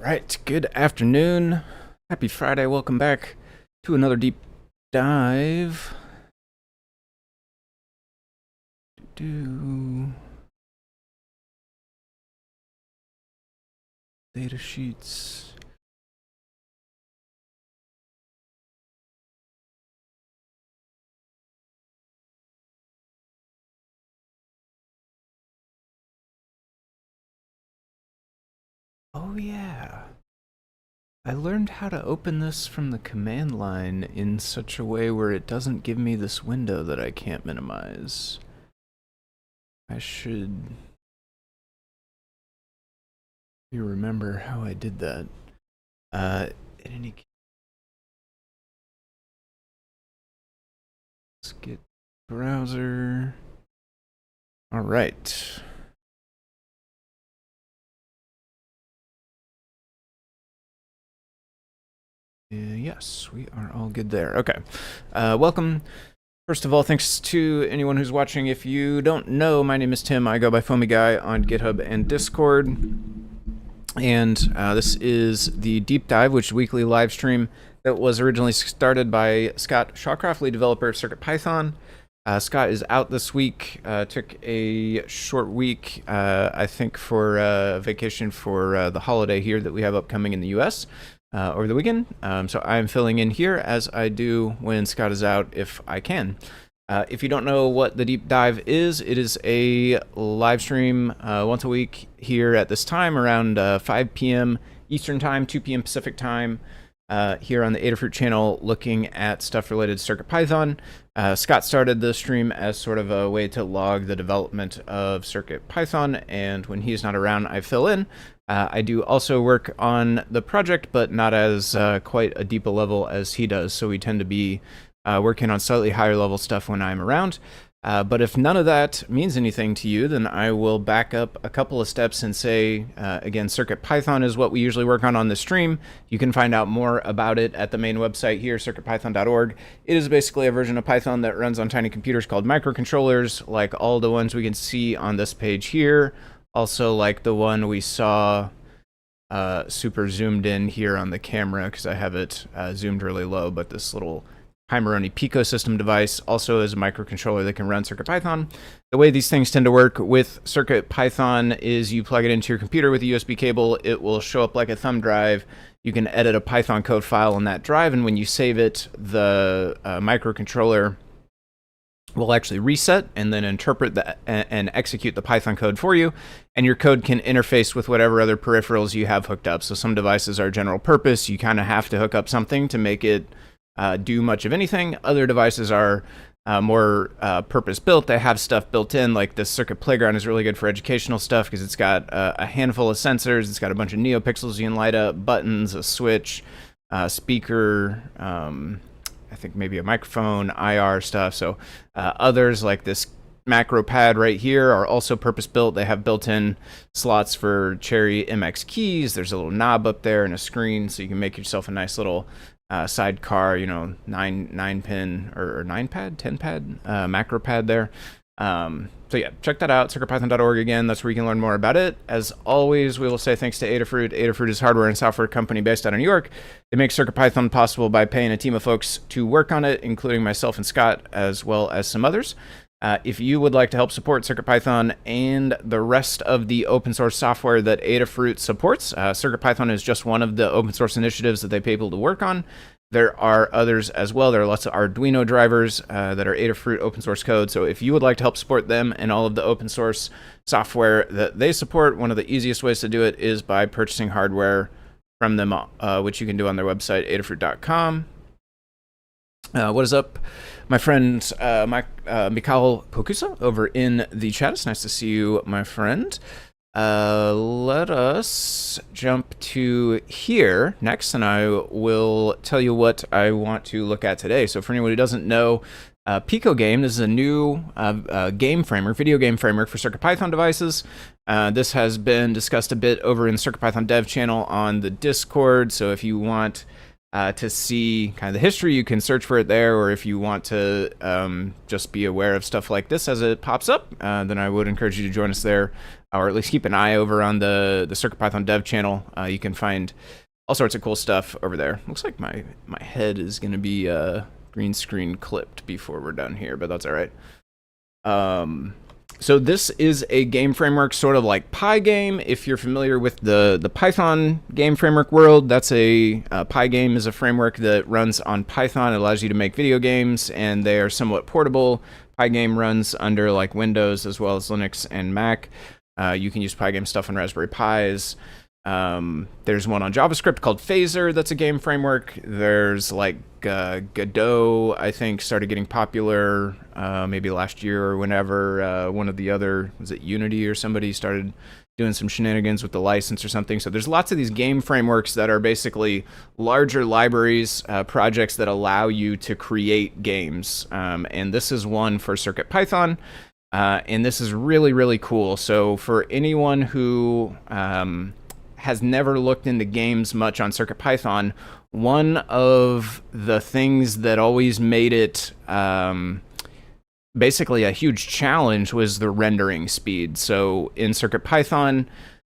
Right, good afternoon. Happy Friday. Welcome back to another deep dive. Data sheets. Oh yeah. I learned how to open this from the command line in such a way where it doesn't give me this window that I can't minimize. I should remember how I did that. In any case, let's get browser. All right. Yes, we are all good there. Okay. Welcome. First of all, thanks to anyone who's watching. If you don't know, my name is Tim. I go by Foamy Guy on GitHub and Discord. And this is the Deep Dive, which is a weekly live stream that was originally started by Scott Shawcroft, lead developer of CircuitPython. Scott is out this week. Took a short week, I think, for vacation for the holiday here that we have upcoming in the US. Over the weekend. So I'm filling in here as I do when Scott is out if I can. If you don't know what the Deep Dive is, it is a live stream once a week here at this time around 5 p.m. Eastern Time, 2 p.m. Pacific Time here on the Adafruit channel looking at stuff related to CircuitPython. Scott started the stream as sort of a way to log the development of CircuitPython, and when he's not around, I fill in. I do also work on the project, but not as quite a deep a level as he does, so we tend to be working on slightly higher level stuff when I'm around. But if none of that means anything to you, then I will back up a couple of steps and say, again, CircuitPython is what we usually work on the stream. You can find out more about it at the main website here, circuitpython.org. It is basically a version of Python that runs on tiny computers called microcontrollers, like all the ones we can see on this page here. Also like the one we saw super zoomed in here on the camera, because I have it zoomed really low, but this little Heimeroni Pico system device also is a microcontroller that can run CircuitPython. The way these things tend to work with CircuitPython is you plug it into your computer with a USB cable. It will show up like a thumb drive. You can edit a Python code file on that drive, and when you save it, the microcontroller will actually reset and then interpret that and execute the Python code for you, and your code can interface with whatever other peripherals you have hooked up. So some devices are general purpose. You kind of have to hook up something to make it do much of anything. Other devices are more purpose-built. They have stuff built in, like this Circuit Playground is really good for educational stuff because it's got a handful of sensors. It's got a bunch of NeoPixels you can light up, buttons, a switch, speaker, I think maybe a microphone, IR stuff. So others like this macro pad right here are also purpose-built. They have built-in slots for Cherry MX keys. There's a little knob up there and a screen, so you can make yourself a nice little sidecar, 9 pin or 9 pad, 10 pad macro pad there. So yeah, check that out, circuitpython.org again. That's where you can learn more about it. As always, we will say thanks to Adafruit. Adafruit is a hardware and software company based out of New York. They make CircuitPython possible by paying a team of folks to work on it, including myself and Scott, as well as some others. If you would like to help support CircuitPython and the rest of the open source software that Adafruit supports, CircuitPython is just one of the open source initiatives that they pay people to work on. There are others as well. There are lots of Arduino drivers that are Adafruit open source code. So if you would like to help support them and all of the open source software that they support, one of the easiest ways to do it is by purchasing hardware from them, which you can do on their website, adafruit.com. What is up, my friend Mikhail Pokusa over in the chat? It's nice to see you, my friend. Let us jump to here next, and I will tell you what I want to look at today. So for anyone who doesn't know, picogame, this is a new game framework, video game framework for CircuitPython devices. This has been discussed a bit over in the CircuitPython dev channel on the Discord, so if you want to see kind of the history, you can search for it there, or if you want to just be aware of stuff like this as it pops up, then I would encourage you to join us there, or at least keep an eye over on the CircuitPython dev channel. You can find all sorts of cool stuff over there. Looks like my head is going to be green screen clipped before we're done here, but that's all right. So this is a game framework, sort of like picogame. If you're familiar with the Python game framework world, that's picogame is a framework that runs on Python. It allows you to make video games, and they are somewhat portable. Picogame runs under like Windows as well as Linux and Mac. You can use picogame stuff on Raspberry Pis. There's one on JavaScript called Phaser that's a game framework. There's like Godot, I think, started getting popular maybe last year or whenever. One of the other, was it Unity or somebody, started doing some shenanigans with the license or something. So there's lots of these game frameworks that are basically larger libraries, projects that allow you to create games. And this is one for CircuitPython. And this is really, really cool. So for anyone who has never looked into games much on CircuitPython, one of the things that always made it basically a huge challenge was the rendering speed. So in CircuitPython,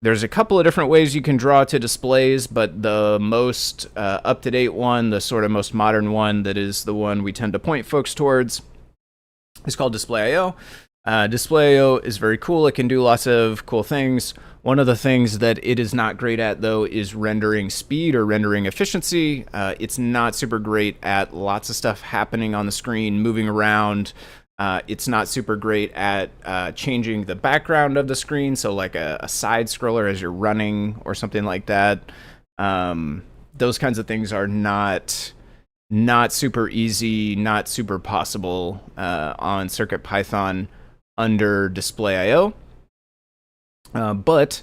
there's a couple of different ways you can draw to displays, but the most up-to-date one, the sort of most modern one that is the one we tend to point folks towards, is called Display.io. Display.io is very cool. It can do lots of cool things. One of the things that it is not great at, though, is rendering speed or rendering efficiency. It's not super great at lots of stuff happening on the screen, moving around. It's not super great at changing the background of the screen, so like a side scroller as you're running or something like that. Those kinds of things are not super easy, not super possible on CircuitPython under Display.io. But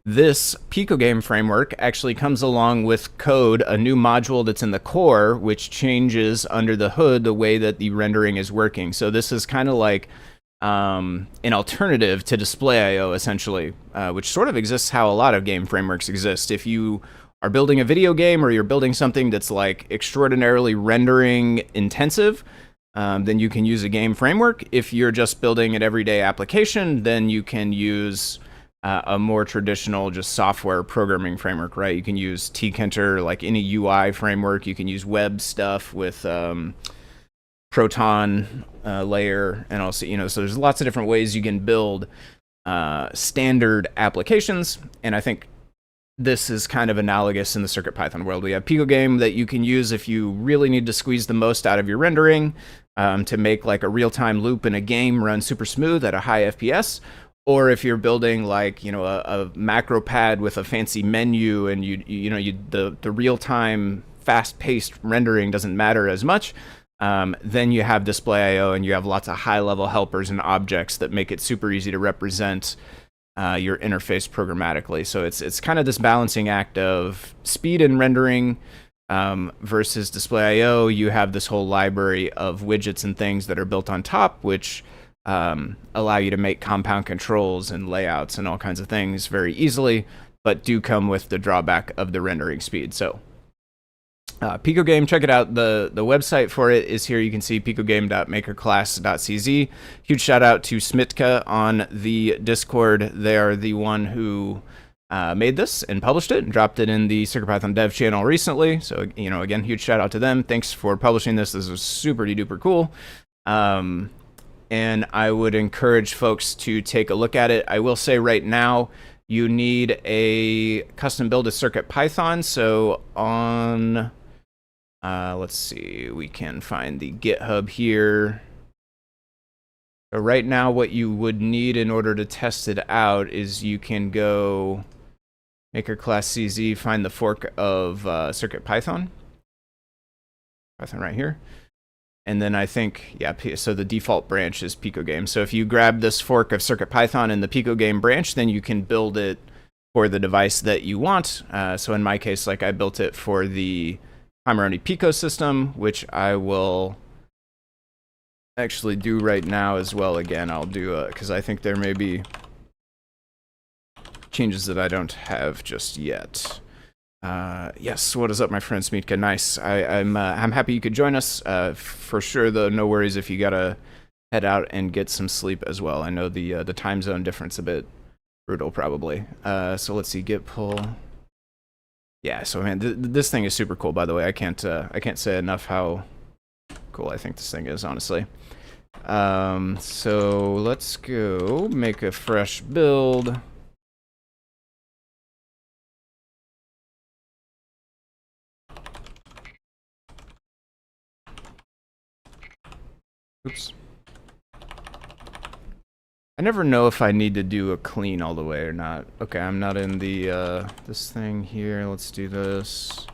this picogame framework actually comes along with code, a new module that's in the core, which changes under the hood the way that the rendering is working. So this is kind of like an alternative to Display.io, essentially, which sort of exists how a lot of game frameworks exist. If you are building a video game or you're building something that's like extraordinarily rendering intensive, then you can use a game framework. If you're just building an everyday application, then you can use a more traditional just software programming framework, right? You can use tkinter, like any UI framework. You can use web stuff with Proton layer, and also, so there's lots of different ways you can build standard applications. And I think this is kind of analogous in the CircuitPython world. We have picogame that you can use if you really need to squeeze the most out of your rendering, to make like a real-time loop in a game run super smooth at a high FPS. Or if you're building like, a macro pad with a fancy menu, and the real-time fast-paced rendering doesn't matter as much, then you have Display.io, and you have lots of high-level helpers and objects that make it super easy to represent your interface programmatically. So it's kind of this balancing act of speed and rendering versus Display.io. You have this whole library of widgets and things that are built on top, which allow you to make compound controls and layouts and all kinds of things very easily, but do come with the drawback of the rendering speed. So picogame, check it out. The website for it is here. You can see picogame.makerclass.cz. Huge shout out to Smitka on the Discord. They are the one who made this and published it and dropped it in the CircuitPython dev channel recently. So, again, huge shout out to them. Thanks for publishing this. This is super duper cool. And I would encourage folks to take a look at it. I will say right now, you need a custom build of CircuitPython. So on, let's see, we can find the GitHub here. So right now, what you would need in order to test it out is you can go maker class CZ, find the fork of CircuitPython. Python right here. And then I think, so the default branch is picogame. So if you grab this fork of CircuitPython in the picogame branch, then you can build it for the device that you want. So in my case, like I built it for the Pomerone Pico system, which I will actually do right now as well. Again, I'll do because I think there may be changes that I don't have just yet. Yes, what is up, my friend Smeetka? Nice. I'm happy you could join us. For sure, though, no worries if you gotta head out and get some sleep as well. I know the time zone difference a bit brutal, probably. So let's see, git pull. Yeah, so man, this thing is super cool. By the way, I can't say enough how cool I think this thing is, honestly. So let's go make a fresh build. Oops. I never know if I need to do a clean all the way or not. Okay, I'm not in the, this thing here. Let's do this.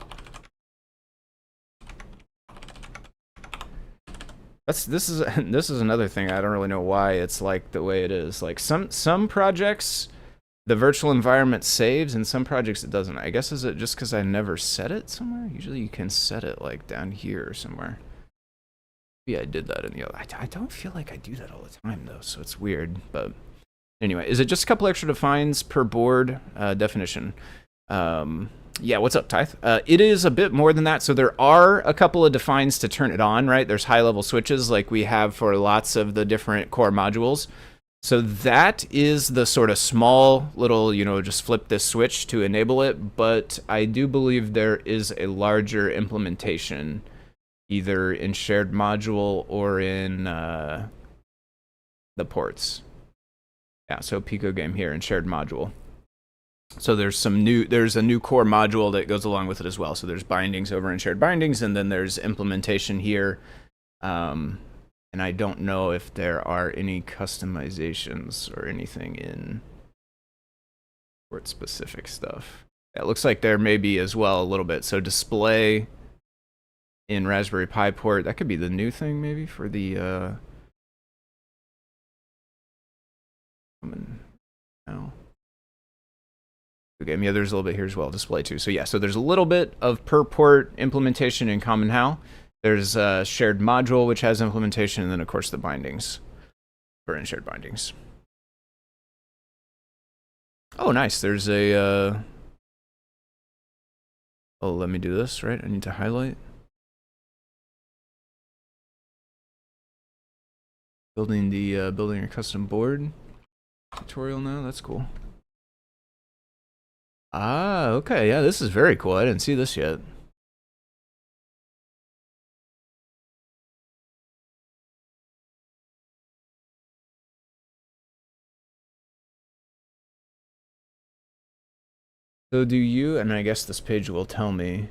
This is another thing. I don't really know why it's like the way it is. Like some projects, the virtual environment saves, and some projects it doesn't. I guess is it just because I never set it somewhere? Usually you can set it like down here or somewhere. Yeah, I did that in the other. I don't feel like I do that all the time though, so it's weird. But anyway, is it just a couple extra defines per board definition? Yeah, what's up, Tithe? It is a bit more than that. So there are a couple of defines to turn it on, right? There's high-level switches like we have for lots of the different core modules. So that is the sort of small little, just flip this switch to enable it. But I do believe there is a larger implementation, either in shared module or in the ports. Yeah, so picogame here in shared module. So there's a new core module that goes along with it as well. So there's bindings over in shared bindings, and then there's implementation here. And I don't know if there are any customizations or anything in port specific stuff. It looks like there may be as well a little bit. So display in Raspberry Pi port, that could be the new thing maybe for the now. Okay, yeah, there's a little bit here as well, display too. So yeah, so there's a little bit of per port implementation in Common HAL. There's a shared module which has implementation, and then of course the bindings for in shared bindings. Oh, nice. There's a. Oh, let me do this, right? I need to highlight. Building your custom board tutorial now. That's cool. Ah, okay. Yeah, this is very cool. I didn't see this yet. So do you, and I guess this page will tell me,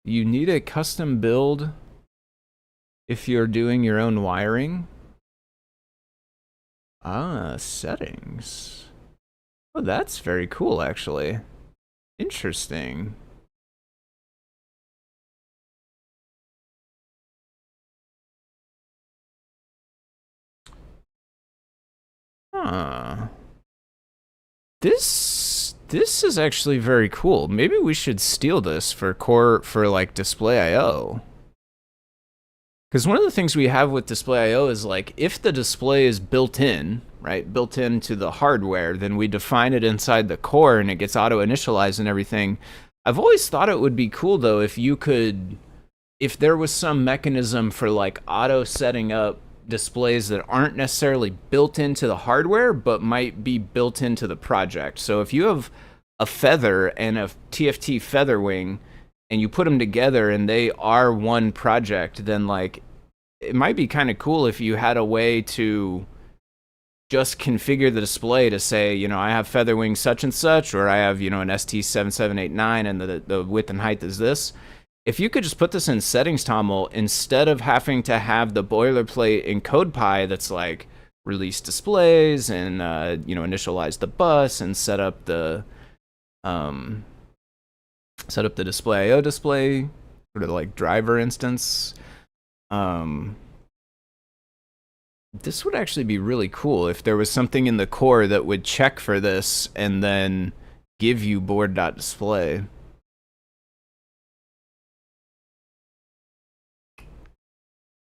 you need a custom build if you're doing your own wiring? Ah, settings. Oh, that's very cool, actually. Interesting. Huh. This is actually very cool. Maybe we should steal this for like display IO. Because one of the things we have with display IO is like if the display is built in, right, built into the hardware, then we define it inside the core and it gets auto initialized and everything. I've always thought it would be cool though if there was some mechanism for like auto setting up displays that aren't necessarily built into the hardware but might be built into the project. So if you have a feather and a TFT feather wing and you put them together and they are one project, then like it might be kind of cool if you had a way to just configure the display to say, I have feather wing such and such, or I have, an ST7789 and the width and height is this. If you could just put this in settings toml instead of having to have the boilerplate in CodePy that's like release displays and initialize the bus and set up the display IO display, sort of like driver instance. This would actually be really cool if there was something in the core that would check for this and then give you board.display.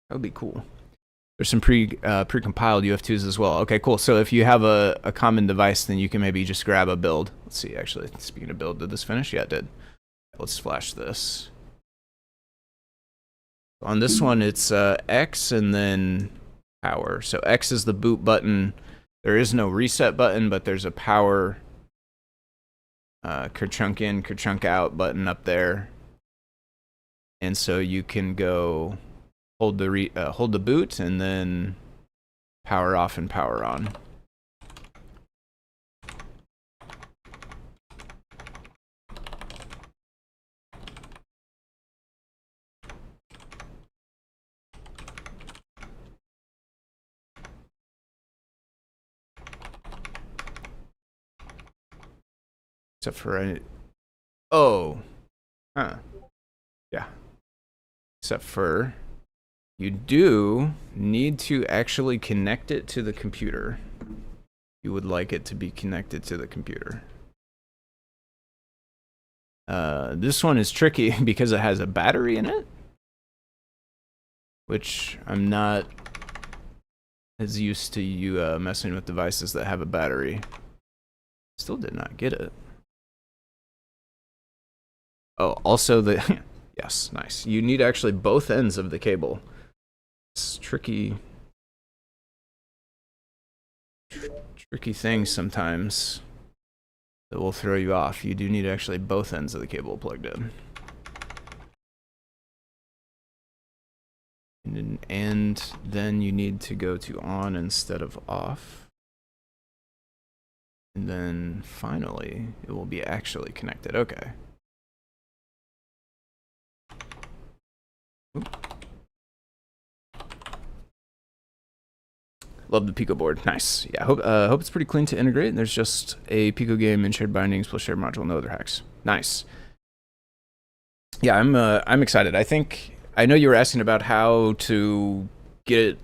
That would be cool. There's some pre-compiled UF2s as well. Okay, cool. So if you have a common device, then you can maybe just grab a build. Let's see, actually, speaking of build, did this finish? Yeah, it did. Let's flash this. On this one, it's X and then power. So X is the boot button. There is no reset button, but there's a power kerchunk in, kerchunk out button up there. And so you can go hold the boot and then power off and power on. Except for yeah. Except for you do need to actually connect it to the computer. You would like it to be connected to the computer. This one is tricky because it has a battery in it, which I'm not as used to you messing with devices that have a battery. Still did not get it. Oh, also the yes, nice. You need actually both ends of the cable. It's tricky thing sometimes that will throw you off. You do need actually both ends of the cable plugged in. And then you need to go to on instead of off. And then finally, it will be actually connected. Okay. Love the Pico board. Nice. Yeah, hope it's pretty clean to integrate. There's just a picogame and shared bindings plus shared module, no other hacks. Nice. Yeah, I'm excited. I know you were asking about how to get it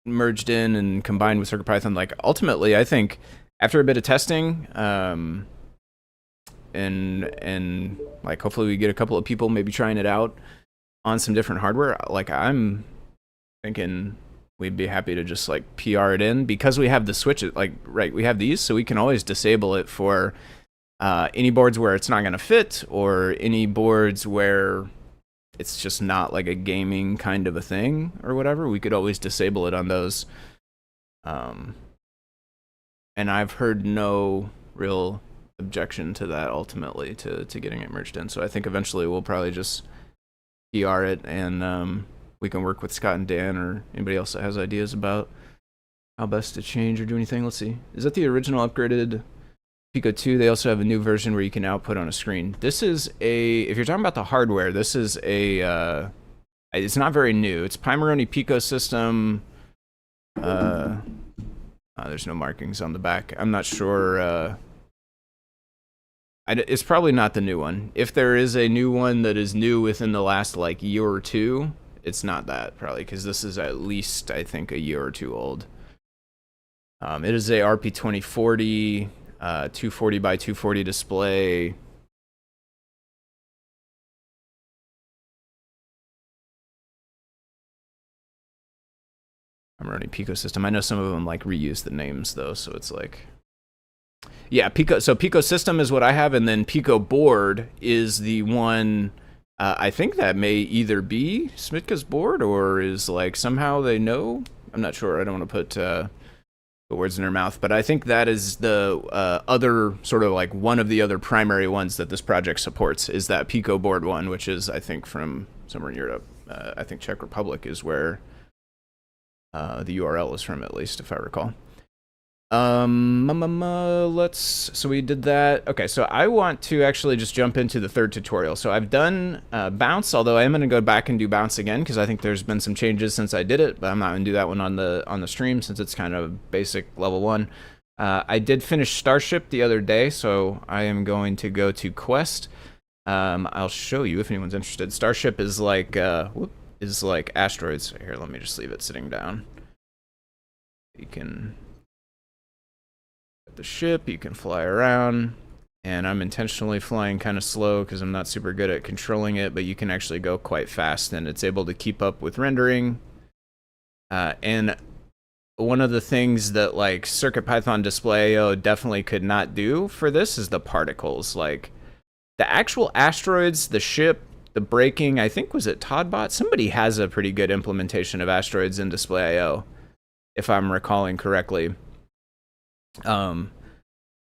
merged in and combined with CircuitPython. Like ultimately, I think after a bit of testing, and like hopefully we get a couple of people maybe trying it out on some different hardware. Like I'm thinking we'd be happy to just like PR it in because we have the switches. Like right, we have these, so we can always disable it for any boards where it's not going to fit, or any boards where it's just not like a gaming kind of a thing or whatever. We could always disable it on those. And I've heard no real objection to that ultimately to getting it merged in. So I think eventually we'll probably just PR it, and we can work with Scott and Dan or anybody else that has ideas about how best to change or do anything. Let's see. Is that the original upgraded Pico 2? They also have a new version where you can output on a screen. This is if you're talking about the hardware, this is it's not very new. It's Pimeroni Pico system. There's no markings on the back. I'm not sure. It's probably not the new one. If there is a new one that is new within the last like year or two, it's not that probably, because this is at least I think a year or two old. It is a RP2040 240 by 240 display. Pimeroni Pico system. I know some of them like reuse the names though, so it's like. Yeah, Pico. So Pico system is what I have, and then Pico board is the one. I think that may either be Smitka's board or is like somehow they know. I'm not sure. I don't want to put the words in their mouth, but I think that is the other sort of like one of the other primary ones that this project supports is that Pico board one, which is I think from somewhere in Europe. I think Czech Republic is where the URL is from, at least if I recall. So we did that. Okay, so I want to actually just jump into the third tutorial. So I've done bounce, although I am going to go back and do bounce again because I think there's been some changes since I did it, but I'm not going to do that one on the stream since it's kind of basic level 1. I did finish Starship the other day, so I am going to go to Quest. I'll show you if anyone's interested. Starship is like asteroids. Here, let me just leave it sitting down. You can the ship, you can fly around, and I'm intentionally flying kind of slow because I'm not super good at controlling it, but you can actually go quite fast, and it's able to keep up with rendering. And one of the things that like CircuitPython display.io definitely could not do for this is the particles. Like the actual asteroids, the ship, the braking, I think was it Toddbot? Somebody has a pretty good implementation of asteroids in display.io, if I'm recalling correctly.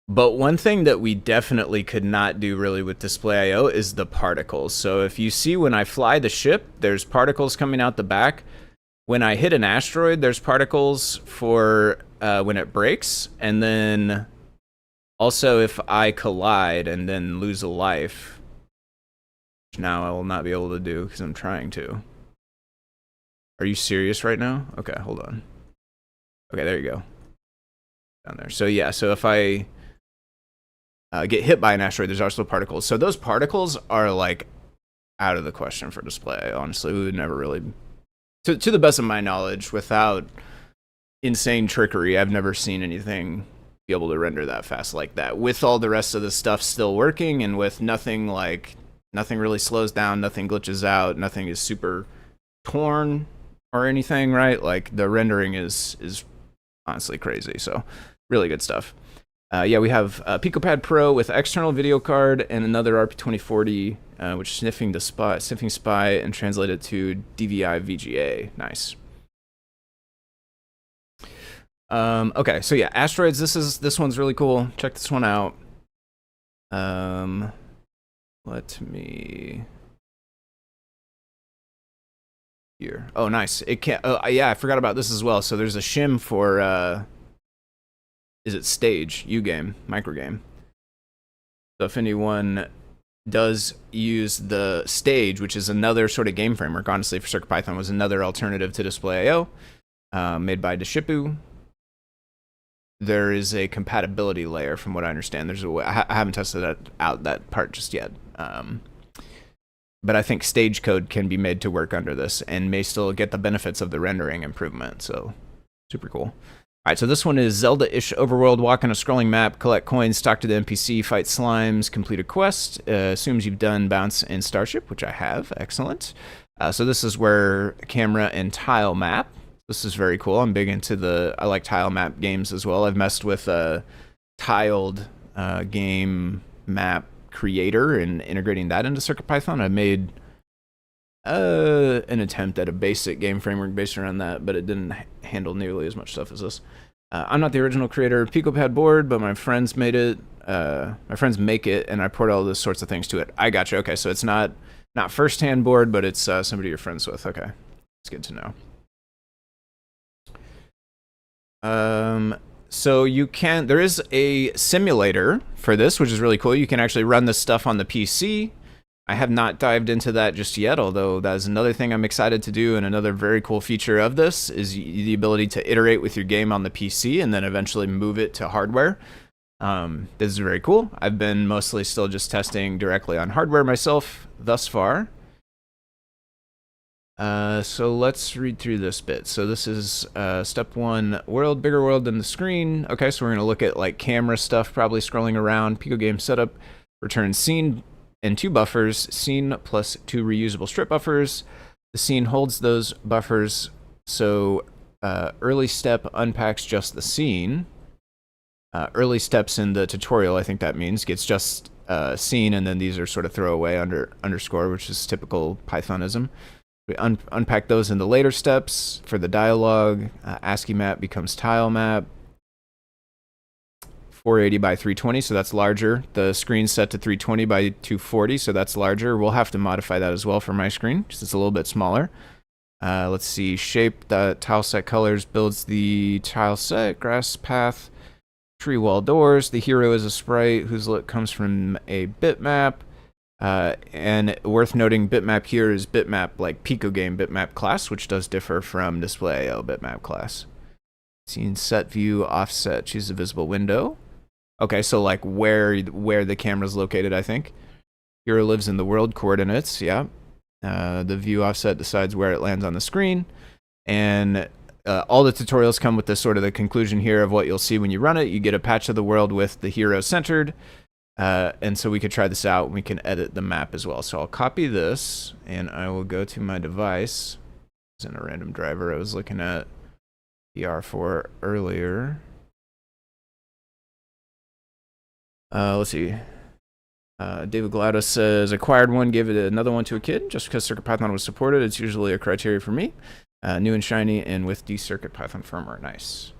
But one thing that we definitely could not do really with display.io is the particles. So if you see when I fly the ship, there's particles coming out the back. When I hit an asteroid, there's particles for when it breaks. And then also if I collide and then lose a life, which now I will not be able to do because I'm trying to. Are you serious right now? Okay, hold on. Okay, there you go. Down there. So yeah, so if I get hit by an asteroid, there's also particles. So those particles are like out of the question for display. Honestly, we would never really, to the best of my knowledge, without insane trickery, I've never seen anything be able to render that fast like that. With all the rest of the stuff still working, and with nothing really slows down, nothing glitches out, nothing is super torn or anything, right? Like the rendering is honestly crazy. So really good stuff. Yeah, we have PicoPad Pro with external video card and another RP2040, which is sniffing spy and translated to DVI VGA. Nice. Okay, so yeah, asteroids. This one's really cool. Check this one out. Let me here. Oh, nice. It can't. Oh, yeah, I forgot about this as well. So there's a shim for is it Stage U-game microgame. So if anyone does use the Stage, which is another sort of game framework, honestly, for CircuitPython, was another alternative to display.io, made by Deshipu. There is a compatibility layer, from what I understand. There's a way, I haven't tested that part just yet. But I think stage code can be made to work under this and may still get the benefits of the rendering improvement. So super cool. All right, so this one is Zelda-ish overworld. Walk on a scrolling map, collect coins, talk to the NPC, fight slimes, complete a quest. Assumes you've done Bounce and Starship, which I have. Excellent. So this is where camera and tile map. This is very cool. I'm big into I like tile map games as well. I've messed with a tiled game map creator and integrating that into CircuitPython. I made an attempt at a basic game framework based around that, but it didn't handle nearly as much stuff as this. I'm not the original creator of PicoPad board, but my friends made it. My friends make it, and I port all those sorts of things to it. I gotcha. Okay, so it's not first-hand board, but it's somebody you're friends with. Okay, it's good to know. So there is a simulator for this, which is really cool. You can actually run this stuff on the PC. I have not dived into that just yet, although that is another thing I'm excited to do, and another very cool feature of this is the ability to iterate with your game on the PC and then eventually move it to hardware. This is very cool. I've been mostly still just testing directly on hardware myself thus far. So let's read through this bit. So this is step 1, world, bigger world than the screen. Okay, so we're going to look at like camera stuff, probably scrolling around. Picogame setup, return scene and 2 buffers, scene plus 2 reusable strip buffers. The scene holds those buffers, so early step unpacks just the scene. Early steps in the tutorial, I think that means, gets just scene, and then these are sort of throwaway underscore, which is typical Pythonism. We unpack those in the later steps. For the dialogue, ASCII map becomes tile map. 480 by 320, so that's larger. The screen's set to 320 by 240, so that's larger. We'll have to modify that as well for my screen, because it's a little bit smaller. Let's see, shape, the tile set colors builds the tile set, grass path, tree wall doors. The hero is a sprite whose look comes from a bitmap. And worth noting, bitmap here is bitmap like picogame bitmap class, which does differ from display.io bitmap class. Scene set view offset, choose a visible window. Okay, so like where the camera's located, I think. Hero lives in the world coordinates, yeah. The view offset decides where it lands on the screen. And all the tutorials come with this sort of the conclusion here of what you'll see when you run it. You get a patch of the world with the hero centered. And so we could try this out. We can edit the map as well. So I'll copy this, and I will go to my device. It's in a random driver I was looking at. PR for earlier. Let's see. David Gladys says, acquired one, gave it another one to a kid. Just because CircuitPython was supported, it's usually a criteria for me. New and shiny, and with the CircuitPython firmware. Nice.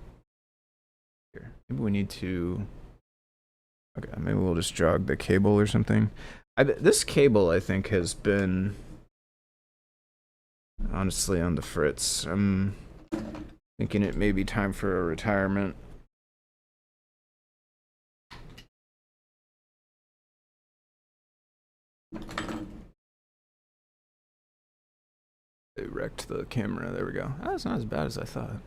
Here. Maybe we need to... Okay, maybe we'll just jog the cable or something. This cable, I think, has been... honestly on the fritz. I'm thinking it may be time for a retirement. They wrecked the camera. There we go. Oh, that's not as bad as I thought.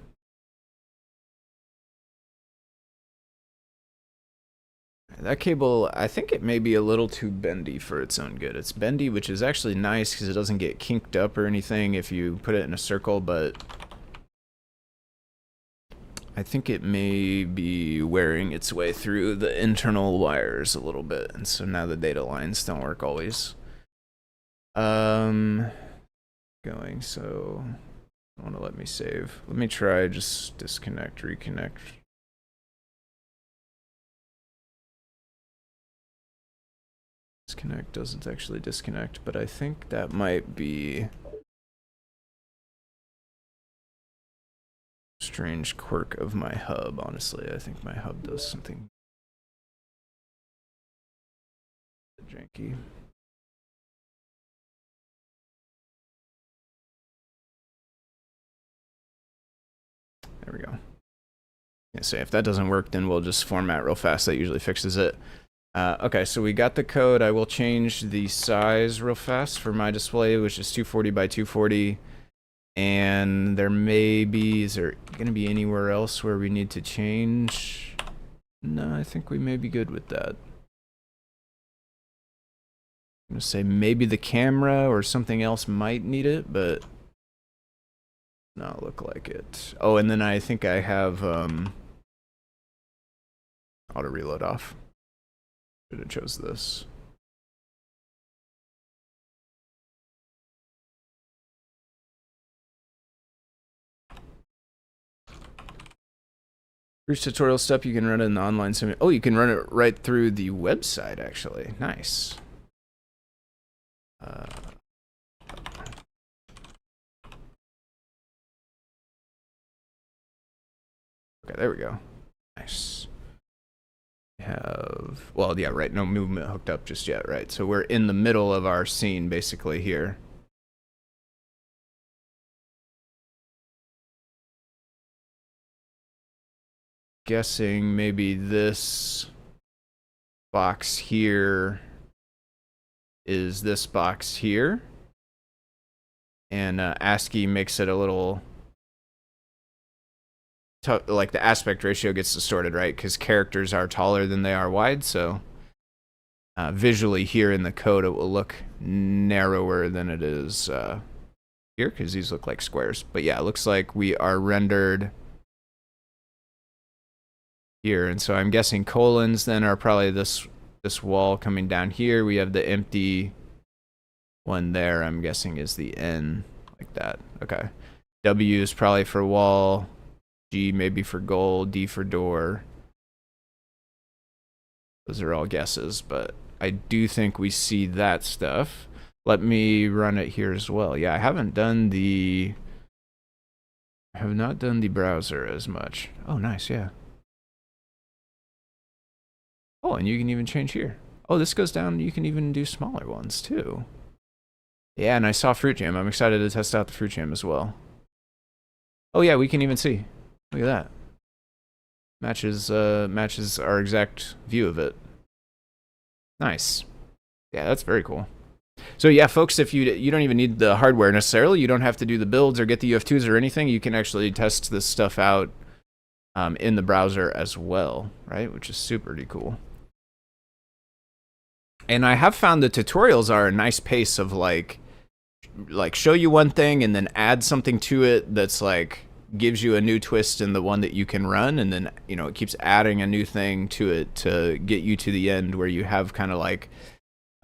That cable, I think it may be a little too bendy for its own good. It's bendy, which is actually nice because it doesn't get kinked up or anything if you put it in a circle, but I think it may be wearing its way through the internal wires a little bit, and so now the data lines don't work always. Going, so I want to let me save. Let me try just disconnect, reconnect. Disconnect doesn't actually disconnect, but I think that might be strange quirk of my hub. Honestly, I think my hub does something janky. There we go. Yeah, so if that doesn't work, then we'll just format real fast. That usually fixes it. Okay, so we got the code. I will change the size real fast for my display, which is 240 by 240. And there may be, is there going to be anywhere else where we need to change? No, I think we may be good with that. I'm going to say maybe the camera or something else might need it, but not look like it. Oh, and then I think I have auto reload off. Should have chose this. First tutorial step, you can run it in the online sim. Oh, you can run it right through the website, actually. Nice. Okay, there we go. Nice. Have, well, yeah, right, no movement hooked up just yet, right? So we're in the middle of our scene basically here. Guessing maybe this box here is this box here, and ASCII makes it a little like the aspect ratio gets distorted, right? Because characters are taller than they are wide, so visually here in the code it will look narrower than it is here, because these look like squares. But yeah, it looks like we are rendered here, and so I'm guessing colons then are probably this wall coming down here. We have the empty one there, I'm guessing is the N, like that. Okay. W is probably for wall. G maybe for goal, D for door. Those are all guesses, but I do think we see that stuff. Let me run it here as well. Yeah, I have not done the browser as much. Oh, nice, yeah. Oh, and you can even change here. Oh, this goes down, you can even do smaller ones too. Yeah, and I saw Fruit Jam. I'm excited to test out the Fruit Jam as well. Oh yeah, we can even see. Look at that. Matches our exact view of it. Nice. Yeah, that's very cool. So yeah, folks, if you don't even need the hardware necessarily, you don't have to do the builds or get the UF2s or anything. You can actually test this stuff out in the browser as well, right? Which is super cool. And I have found the tutorials are a nice pace of like show you one thing and then add something to it that's like gives you a new twist in the one that you can run, and then it keeps adding a new thing to it to get you to the end where you have kind of like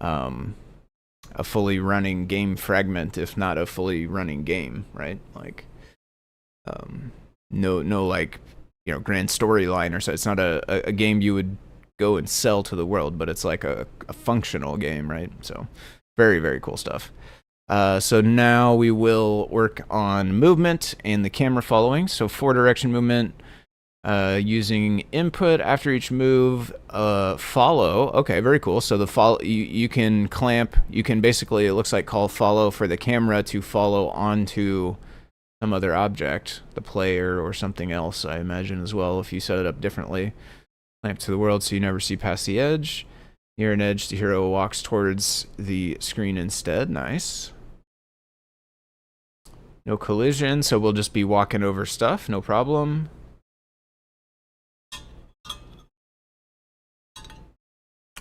a fully running game fragment, if not a fully running game, right? Like no like, grand storyline or so. It's not a game you would go and sell to the world, but it's like a functional game, right? So very, very cool stuff. So now we will work on movement and the camera following. So 4-direction movement, using input after each move, follow. Okay, very cool. So the follow, you can clamp, you can basically, it looks like, call follow for the camera to follow onto some other object, the player or something else, I imagine, as well, if you set it up differently. Clamp to the world so you never see past the edge. Near an edge, the hero walks towards the screen instead. Nice. No collision, so we'll just be walking over stuff, no problem.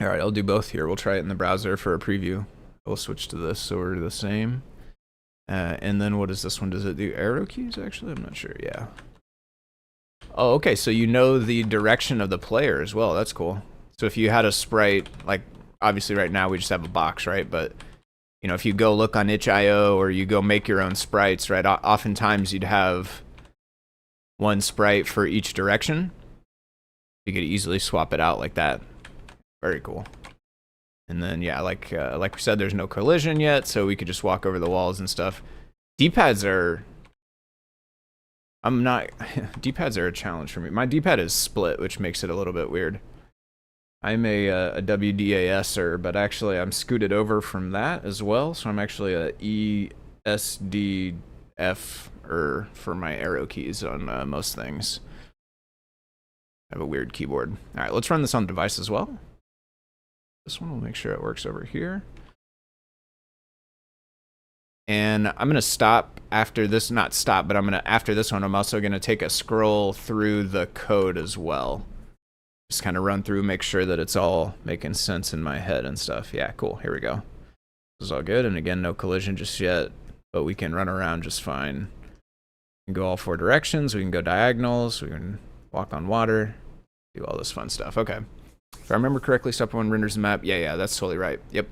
All right, I'll do both here. We'll try it in the browser for a preview. We'll switch to this so we're the same. And then what is this one? Does it do arrow keys, actually? I'm not sure. Yeah. Oh, okay, so you know the direction of the player as well. That's cool. So if you had a sprite, like, obviously right now we just have a box, right? But, if you go look on itch.io or you go make your own sprites, right? Oftentimes you'd have one sprite for each direction. You could easily swap it out like that. Very cool. And then, yeah, like we said, there's no collision yet, so we could just walk over the walls and stuff. D-pads are... D-pads are a challenge for me. My D-pad is split, which makes it a little bit weird. I'm a WDASer, but actually I'm scooted over from that as well, so I'm actually a ESDF for my arrow keys on most things. I have a weird keyboard. All right, let's run this on device as well. This one, we'll make sure it works over here. And I'm going to stop after this, not stop, but after this one, I'm also going to take a scroll through the code as well. Just kind of run through, make sure that it's all making sense in my head and stuff. Yeah, cool. Here we go. This is all good. And again, no collision just yet, but we can run around just fine. We can go all 4 directions. We can go diagonals. We can walk on water, do all this fun stuff. Okay. If I remember correctly, step 1 renders the map. Yeah, that's totally right. Yep.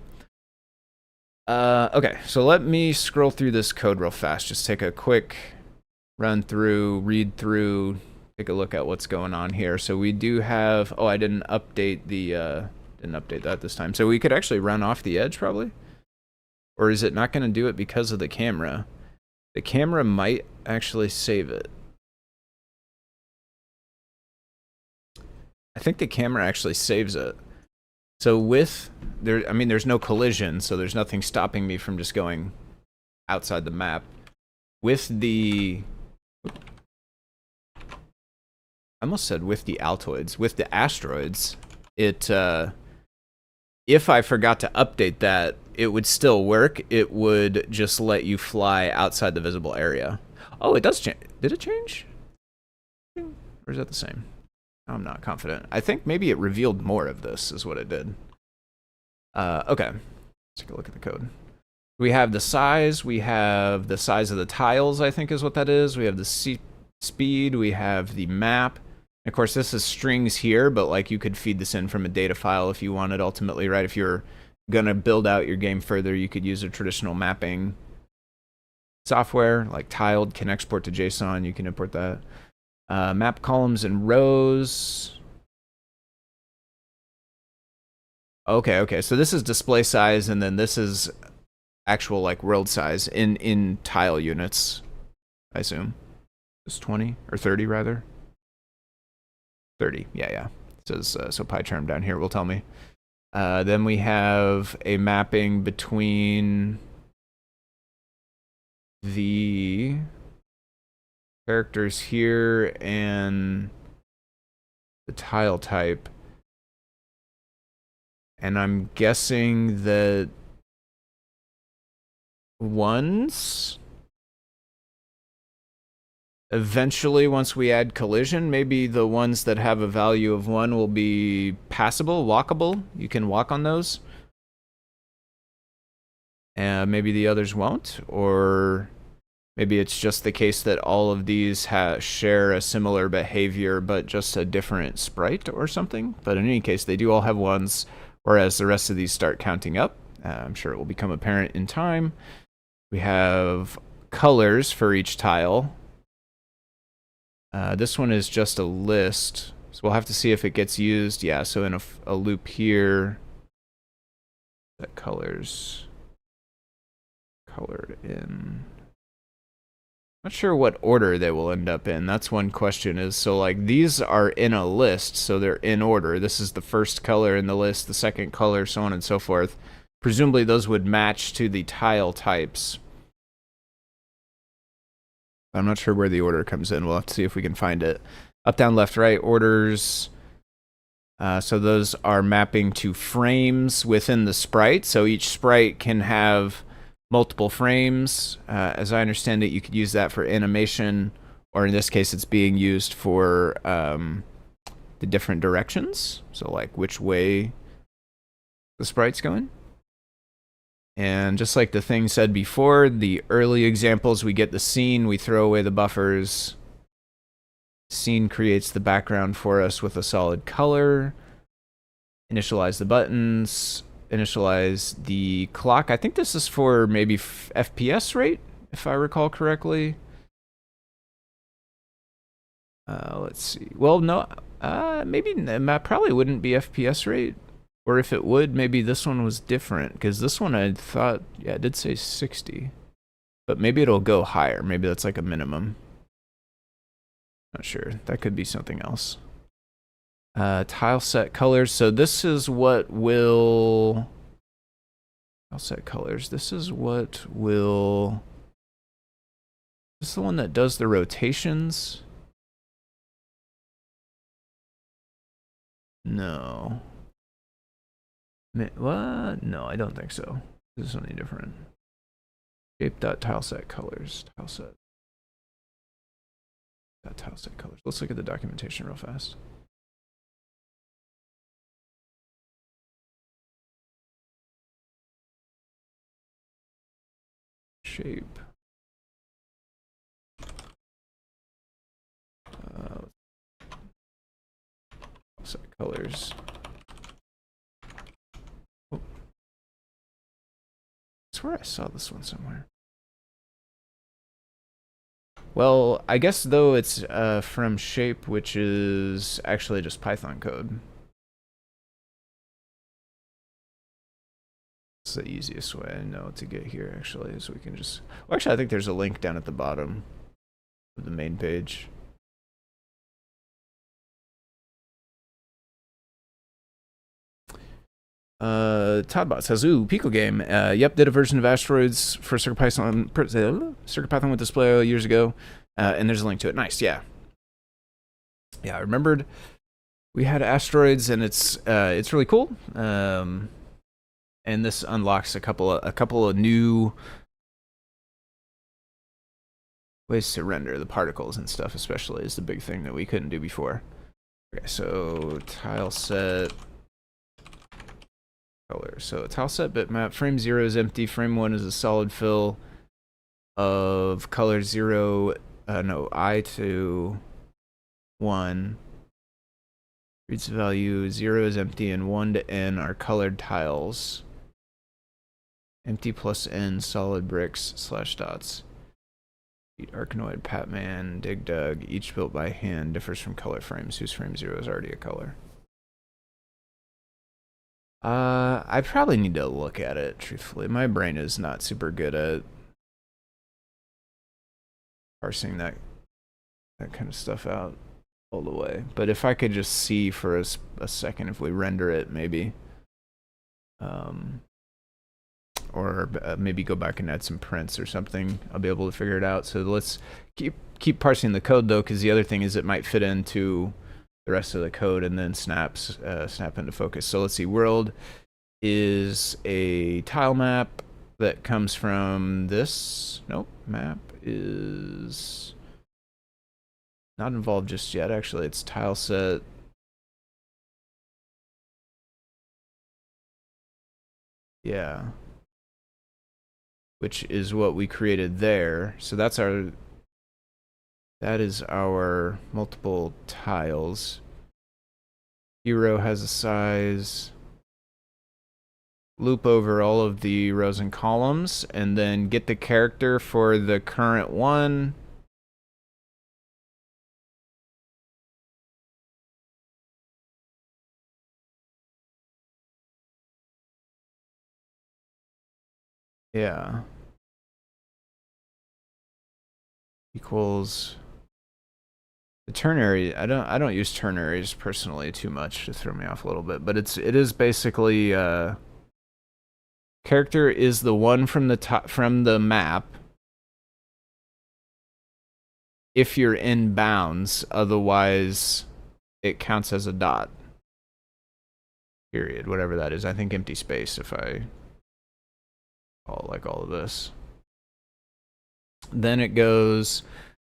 Okay, so let me scroll through this code real fast. Just take a quick run through, read through, take a look at what's going on here. So we do have, I didn't update that this time. So we could actually run off the edge probably. Or is it not going to do it because of the camera? The camera might actually save it. I think the camera actually saves it. So there's no collision, so there's nothing stopping me from just going outside the map. With the, I almost said with the Altoids, with the asteroids, if I forgot to update that, it would still work. It would just let you fly outside the visible area. Oh, it does change. Did it change? Or is that the same? I'm not confident. I think maybe it revealed more of this is what it did. Okay, let's take a look at the code. We have the size. We have the size of the tiles, I think is what that is. We have the speed. We have the map. Of course, this is strings here, but like you could feed this in from a data file if you wanted ultimately, right? If you're going to build out your game further, you could use a traditional mapping software like Tiled, can export to JSON. You can import that. Map columns and rows. Okay. So this is display size, and then this is actual like world size in tile units, I assume. It's 20 or 30 rather. 30. Yeah. It says so. PyCharm down here will tell me. Then we have a mapping between the characters here and the tile type, and I'm guessing that ones eventually, once we add collision, maybe the ones that have a value of 1 will be passable, walkable. You can walk on those, and maybe the others won't, or maybe it's just the case that all of these share a similar behavior, but just a different sprite or something. But in any case, they do all have 1s, whereas the rest of these start counting up. I'm sure it will become apparent in time. We have colors for each tile. This one is just a list, so we'll have to see if it gets used. Yeah, so in a loop here, that colors colored in. Not sure what order they will end up in. That's one question. Is so like these are in a list, so they're in order. This is the first color in the list, the second color, so on and so forth. Presumably those would match to the tile types. I'm not sure where the order comes in. We'll have to see if we can find it. Up, down, left, right, orders. So those are mapping to frames within the sprite. So each sprite can have multiple frames. As I understand it, you could use that for animation, or in this case, it's being used for the different directions. So like which way the sprite's going. And just like the thing said before, the early examples, we get the scene, we throw away the buffers. Scene creates the background for us with a solid color. Initialize the buttons. Initialize the clock. I think this is for maybe FPS rate, if I recall correctly. Let's see. Well, no, maybe that probably wouldn't be FPS rate. Or if it would, maybe this one was different, because this one I thought, yeah, it did say 60. But maybe it'll go higher. Maybe that's like a minimum. Not sure. That could be something else. Tile set colors. So this is what will... Tile set colors. This is what will... This is the one that does the rotations? No. What? No, I don't think so. This is something different. Shape.tileset colors. Tileset. Tileset colors. Let's look at the documentation real fast. Shape. Tileset colors. I swear I saw this one somewhere. Well, I guess though it's from Shape, which is actually just Python code. It's the easiest way I know to get here, actually, is we can just... Well, actually, I think there's a link down at the bottom of the main page. Toddbot says, ooh, picogame. Yep, did a version of Asteroids for CircuitPython with display years ago. And there's a link to it. Nice, yeah. Yeah, I remembered we had Asteroids, and it's really cool. And this unlocks a couple of new ways to render the particles and stuff, especially, is the big thing that we couldn't do before. Okay, so tile set color. So tile set bitmap, frame 0 is empty, frame 1 is a solid fill of color 0, I to 1. Reads the value, 0 is empty, and 1 to n are colored tiles. Empty plus n, solid bricks / dots. Arkanoid, Patman, Dig Dug, each built by hand, differs from color frames, whose frame 0 is already a color. I probably need to look at it, truthfully. My brain is not super good at parsing that kind of stuff out all the way. But if I could just see for a second, if we render it, maybe. Or maybe go back and add some prints or something, I'll be able to figure it out. So let's keep parsing the code, though, because the other thing is it might fit into the rest of the code and then snap into focus. So let's see. World is a tile map that comes from this. Nope. Map is not involved just yet. Actually, it's tile set. Yeah. Which is what we created there. So that is our multiple tiles. Hero has a size. Loop over all of the rows and columns, and then get the character for the current one. Yeah. Equals the ternary. I don't use ternaries personally too much to throw me off a little bit, but it is basically character is the one from the top from the map if you're in bounds, otherwise it counts as a dot. Period, whatever that is. I think empty space if I call it like all of this. Then it goes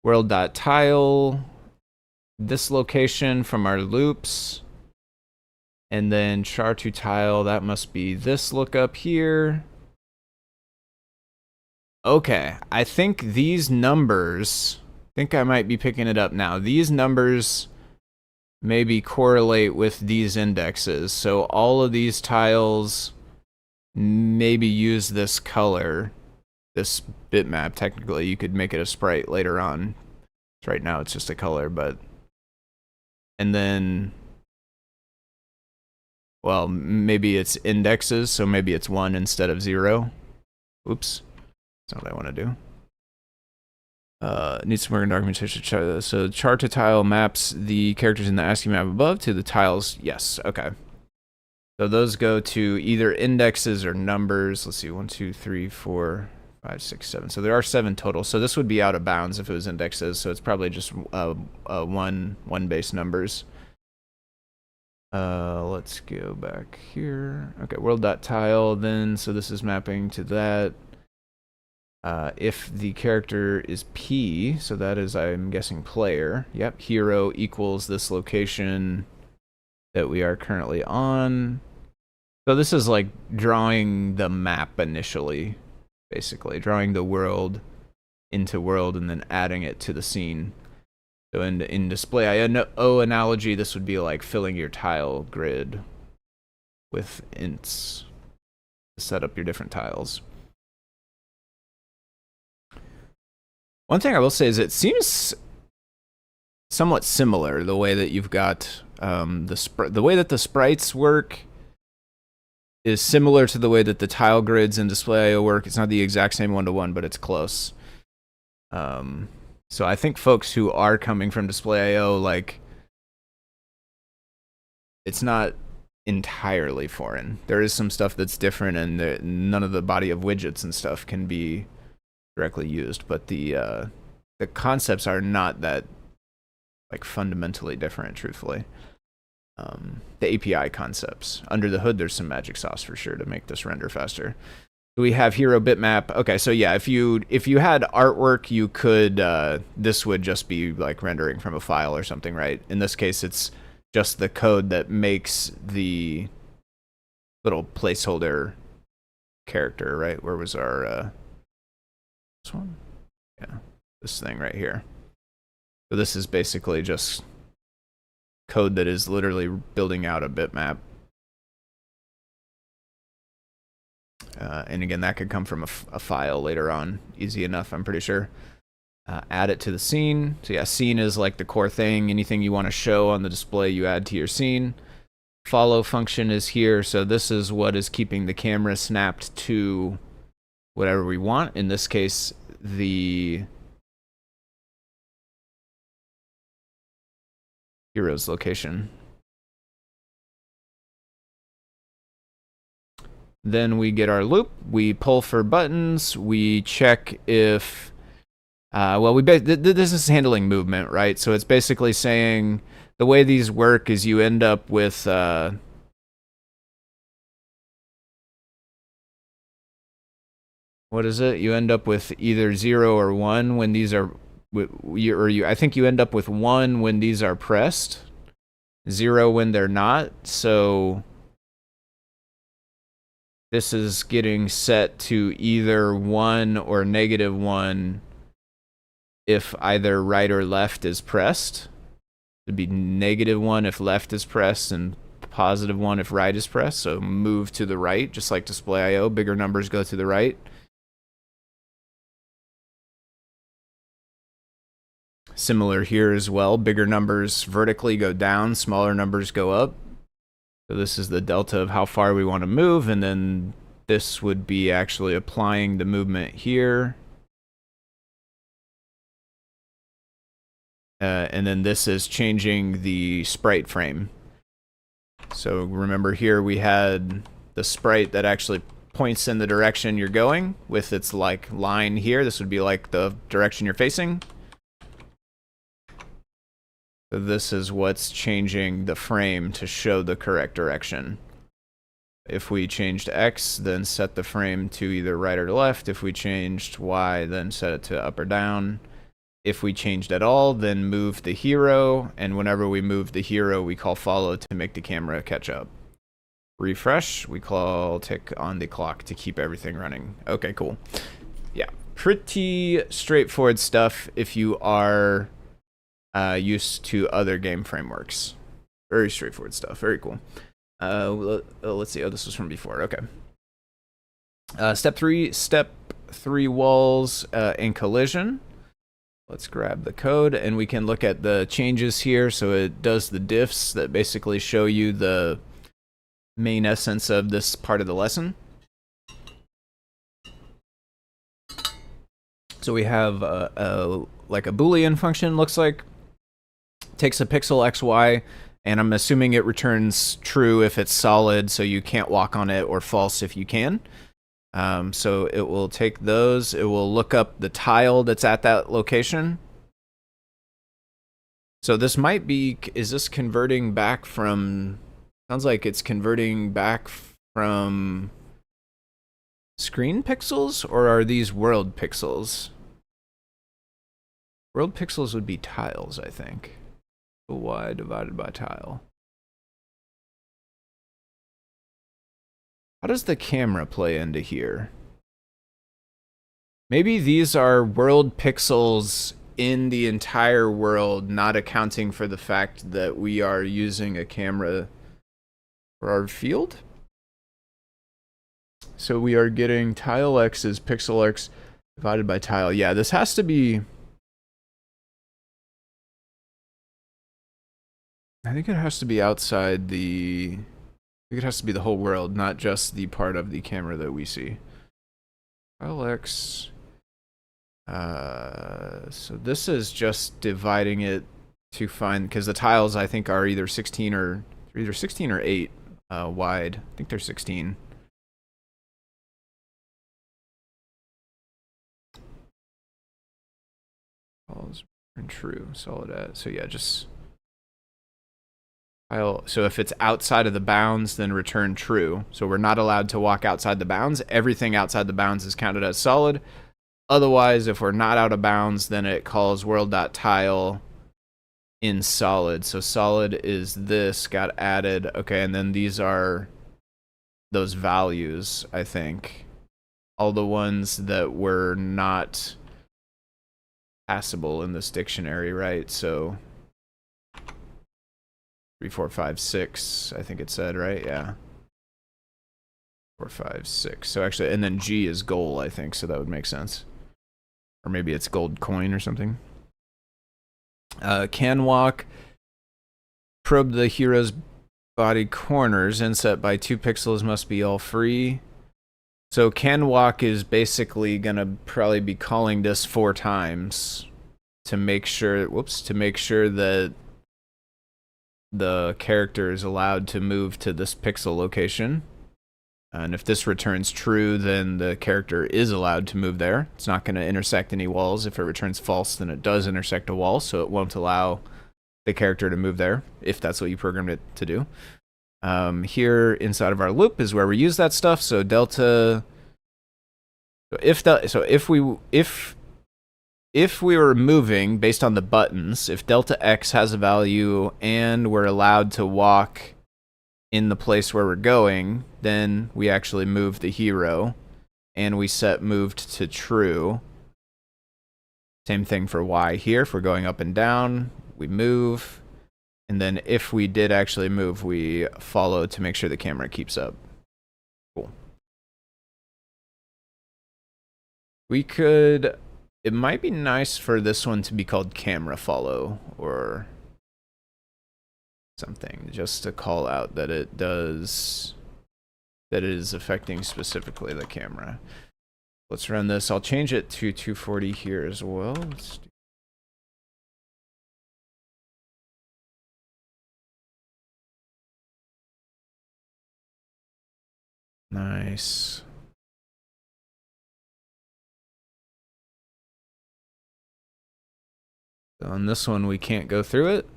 world.tile, this location from our loops, and then char to tile, that must be this lookup here. Okay, I think these numbers, I think I might be picking it up now. These numbers maybe correlate with these indexes. So all of these tiles maybe use this color, this bitmap. Technically, you could make it a sprite later on. Right now, it's just a color, but... And then... Well, maybe it's indexes, so maybe it's 1 instead of 0. Oops. That's not what I want to do. Needs some work in documentation. So char to tile maps the characters in the ASCII map above to the tiles. Yes, okay. So those go to either indexes or numbers. Let's see, 1, 2, 3, 4, 5, 6, 7. So there are 7 total. So this would be out of bounds if it was indexes. So it's probably just one base numbers. Let's go back here. Okay, world.tile then. So this is mapping to that. If the character is P, so that is, I'm guessing, player. Yep, hero equals this location that we are currently on. So this is like drawing the map initially, basically. Drawing the world into world and then adding it to the scene. So in display.io analogy, this would be like filling your tile grid with ints to set up your different tiles. One thing I will say is it seems somewhat similar, the way that you've got the way that the sprites work is similar to the way that the tile grids in display.io work. It's not the exact same one-to-one, but it's close. So I think folks who are coming from display.io, like, it's not entirely foreign. There is some stuff that's different, and none of the body of widgets and stuff can be directly used, but the concepts are not that like fundamentally different, truthfully. The API concepts under the hood, there's some magic sauce for sure to make this render faster. We have hero bitmap. Okay, so yeah, if you had artwork, you could this would just be like rendering from a file or something, right? In this case, it's just the code that makes the little placeholder character, right? Where was our this one? Yeah, this thing right here. So this is basically just code that is literally building out a bitmap. And again, that could come from a file later on. Easy enough, I'm pretty sure. Add it to the scene. So yeah, scene is like the core thing. Anything you want to show on the display, you add to your scene. Follow function is here. So this is what is keeping the camera snapped to whatever we want. In this case, the hero's location. Then we get our loop. We pull for buttons. We check if, well, this is handling movement, right? So it's basically saying the way these work is you end up with what is it? You end up with either 0 or 1 when these are, I think you end up with 1 when these are pressed, 0 when they're not. So this is getting set to either 1 or -1 if either right or left is pressed. It'd be -1 if left is pressed and +1 if right is pressed. So move to the right, just like display.io. Bigger numbers go to the right. Similar here as well. Bigger numbers vertically go down, smaller numbers go up. So this is the delta of how far we want to move, and then this would be actually applying the movement here. And then this is changing the sprite frame. So remember here we had the sprite that actually points in the direction you're going with its like line here. This would be like the direction you're facing. So this is what's changing the frame to show the correct direction. If we changed X, then set the frame to either right or left. If we changed Y, then set it to up or down. If we changed at all, then move the hero, and whenever we move the hero, we call follow to make the camera catch up. Refresh, we call tick on the clock to keep everything running. Okay, cool. Yeah, pretty straightforward stuff if you are used to other game frameworks. Very straightforward stuff, very cool. Let's see, oh, this was from before, okay. Step three walls in collision. Let's grab the code and we can look at the changes here. So it does the diffs that basically show you the main essence of this part of the lesson. So we have like a Boolean function, looks like. Takes a pixel XY, and I'm assuming it returns true if it's solid, so you can't walk on it, or false if you can. So it will take those, it will look up the tile that's at that location. So this might be, is this converting back from, sounds like it's converting back from screen pixels, or are these world pixels? World pixels would be tiles, I think. Y divided by tile. How does the camera play into here? Maybe these are world pixels in the entire world, not accounting for the fact that we are using a camera for our field. So we are getting tile X is pixel X divided by tile. Yeah, this has to be... I think it has to be outside the... I think it has to be the whole world, not just the part of the camera that we see. Tile X... so this is just dividing it to find... Because the tiles, I think, are either 16 or 8 wide. I think they're 16. False and true. Solid at... So yeah, just... So if it's outside of the bounds, then return true. So we're not allowed to walk outside the bounds. Everything outside the bounds is counted as solid. Otherwise, if we're not out of bounds, then it calls world.tile in solid. So solid is this, got added. Okay, and then these are those values, I think. All the ones that were not passable in this dictionary, right? So... 3, 4, 5, 6, I think it said, right? Yeah. 4, 5, 6. So actually, and then G is goal, I think, so that would make sense. Or maybe it's gold coin or something. Can walk. Probe the hero's body corners. Inset by 2 pixels must be all free. So can walk is basically going to probably be calling this 4 times to make sure, to make sure that the character is allowed to move to this pixel location. And if this returns true, then the character is allowed to move there. It's not going to intersect any walls. If it returns false, then it does intersect a wall, so it won't allow the character to move there, if that's what you programmed it to do. Here inside of our loop is where we use that stuff. So delta... If we were moving based on the buttons, if delta X has a value and we're allowed to walk in the place where we're going, then we actually move the hero and we set moved to true. Same thing for Y here. If we're going up and down, we move. And then if we did actually move, we follow to make sure the camera keeps up. Cool. We could... It might be nice for this one to be called camera follow or something, just to call out that it does that it is affecting specifically the camera. Let's run this. I'll change it to 240 here as well. Let's do nice. So on this one, we can't go through it.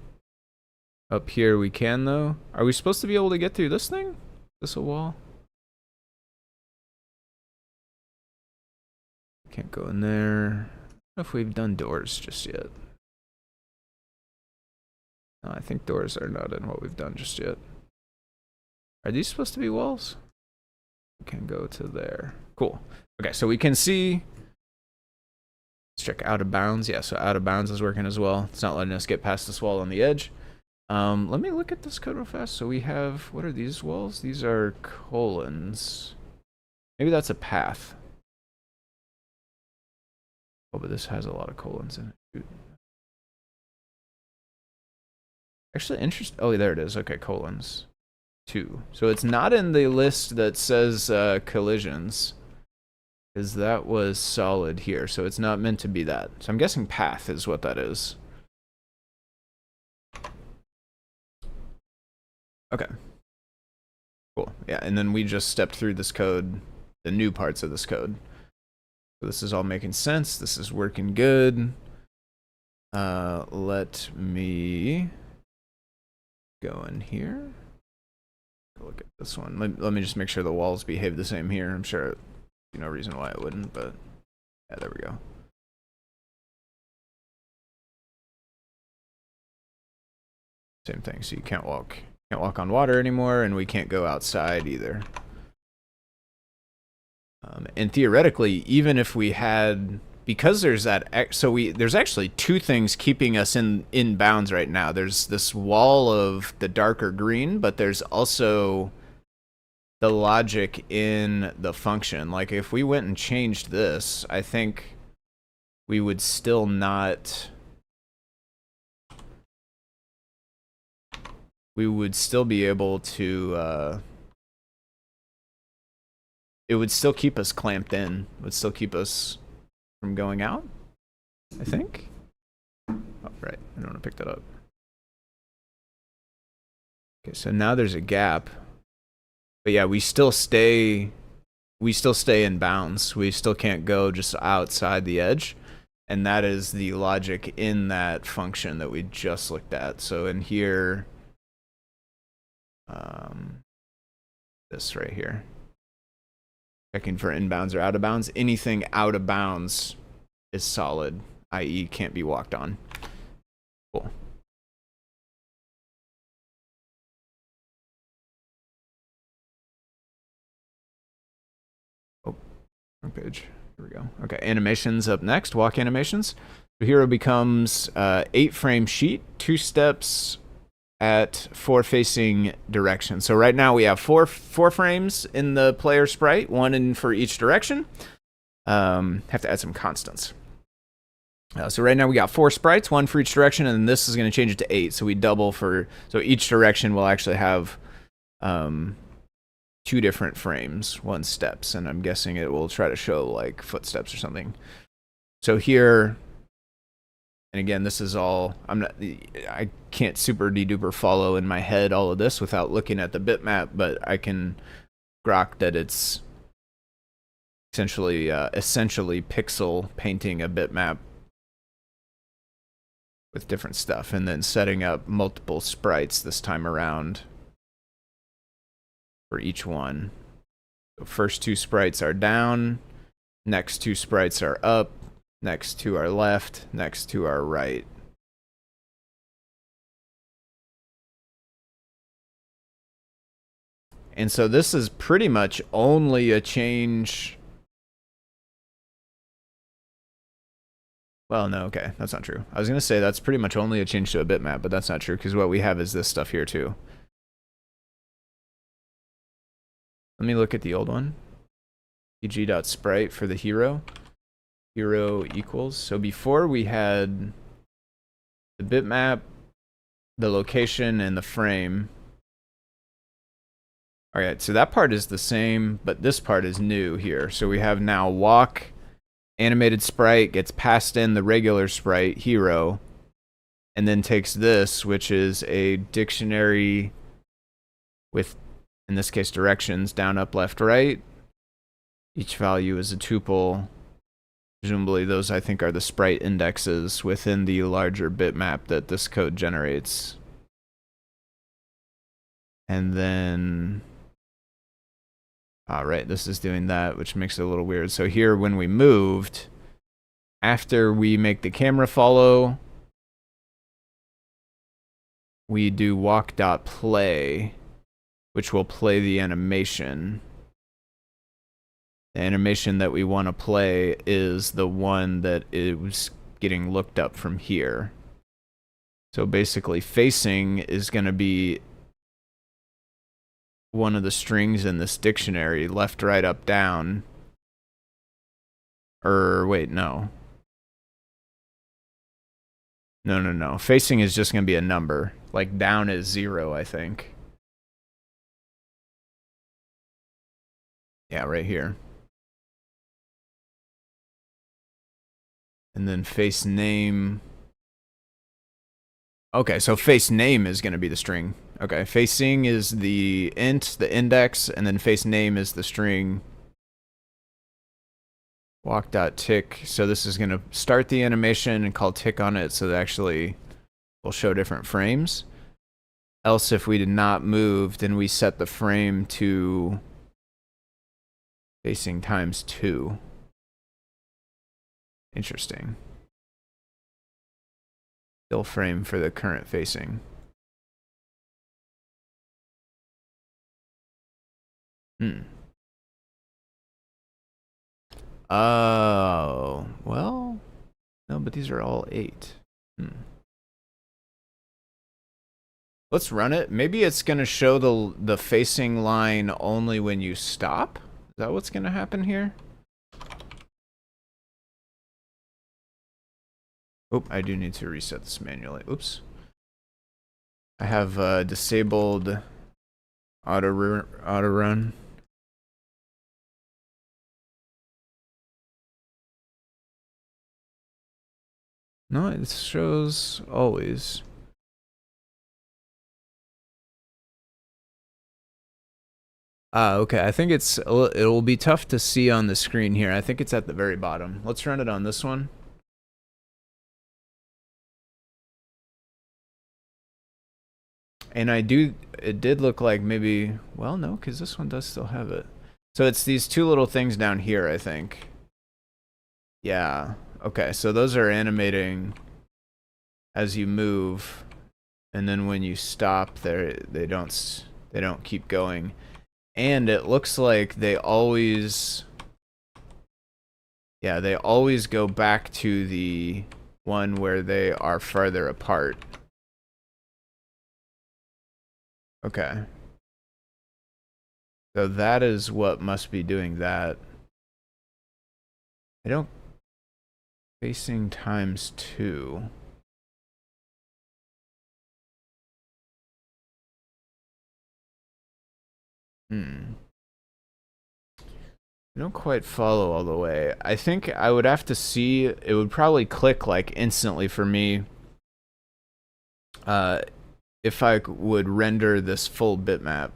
Up here, we can, though. Are we supposed to be able to get through this thing? Is this a wall? Can't go in there. I don't know if we've done doors just yet. No, I think doors are not in what we've done just yet. Are these supposed to be walls? We can go to there. Cool. Okay, so we can see. Let's check out of bounds. Yeah, so out of bounds is working as well. It's not letting us get past this wall on the edge. Let me look at this code real fast. So we have, what are these walls? These are colons. Maybe that's a path. Oh, but this has a lot of colons in it. Shoot. Actually, interesting. Oh, there it is. Okay, colons. 2. So it's not in the list that says collisions, because that was solid here. So it's not meant to be that. So I'm guessing path is what that is. Okay. Cool. Yeah, and then we just stepped through this code, the new parts of this code. So this is all making sense. This is working good. Let me go in here. Look at this one. Let me just make sure the walls behave the same here. I'm sure there's no reason why it wouldn't, but yeah, there we go. Same thing. So you can't walk on water anymore, and we can't go outside either. And theoretically, even if we had, because there's that, so there's actually 2 things keeping us in bounds right now. There's this wall of the darker green, but there's also the logic in the function. Like if we went and changed this, I think we would still not. We would still be able to. It would still keep us clamped in. It would still keep us from going out, I think. Oh, right. I don't want to pick that up. Okay, so now there's a gap. But yeah, we still stay in bounds. We still can't go just outside the edge. And that is the logic in that function that we just looked at. So in here, this right here. Checking for inbounds or out of bounds. Anything out of bounds is solid, i.e. can't be walked on. Cool. Oh, wrong page. Here we go. Okay, animations up next. Walk animations. So hero becomes 8-frame sheet, 2 steps at 4 facing directions. So right now we have four frames in the player sprite, 1 in for each direction. Have to add some constants. So right now we got 4 sprites, 1 for each direction, and this is going to change it to 8. So we double for, so each direction will actually have 2 different frames, 1 steps, and I'm guessing it will try to show like footsteps or something. So here, and again, this is all, I can't super de-duper follow in my head all of this without looking at the bitmap, but I can grok that it's essentially pixel painting a bitmap with different stuff, and then setting up multiple sprites this time around for each one. So first 2 sprites are down, next 2 sprites are up, next 2 are left, next 2 are right. And so this is pretty much only a change. Well, no, okay, that's not true. I was going to say that's pretty much only a change to a bitmap, but that's not true, because what we have is this stuff here too. Let me look at the old one. pg.sprite for the hero. Hero equals. So before we had the bitmap, the location, and the frame. All right, so that part is the same, but this part is new here. So we have now walk, animated sprite, gets passed in the regular sprite, hero, and then takes this, which is a dictionary with, in this case, directions, down, up, left, right. Each value is a tuple. Presumably those, I think, are the sprite indexes within the larger bitmap that this code generates. And then... right, this is doing that, which makes it a little weird. So here, when we moved, after we make the camera follow, we do walk.play, which will play the animation. The animation that we want to play is the one that is getting looked up from here. So basically, facing is going to be one of the strings in this dictionary, left, right, up, down. Wait, no. No. Facing is just going to be a number. Like, down is 0, I think. Yeah, right here. And then face name. Okay, so face name is going to be the string. Okay, facing is the int, the index, and then face name is the string. Walk.tick. So this is going to start the animation and call tick on it, so that actually will show different frames. Else, if we did not move, then we set the frame to facing times 2. Interesting. Still frame for the current facing. Oh, well, no, but these are all 8. Let's run it. Maybe it's going to show the facing line only when you stop. Is that what's going to happen here? Oh, I do need to reset this manually. Oops. I have disabled auto run. No, it shows always. Okay. I think it will be tough to see on the screen here. I think it's at the very bottom. Let's run it on this one. And it did look like maybe, well, no, because this one does still have it. So it's these two little things down here, I think. Yeah. Okay, so those are animating as you move, and then when you stop, they don't keep going. And it looks like they always go back to the one where they are farther apart. Okay. So that is what must be doing that. I don't... Facing times 2. I don't quite follow all the way. I think I would have to see... It would probably click, like, instantly for me. If I would render this full bitmap.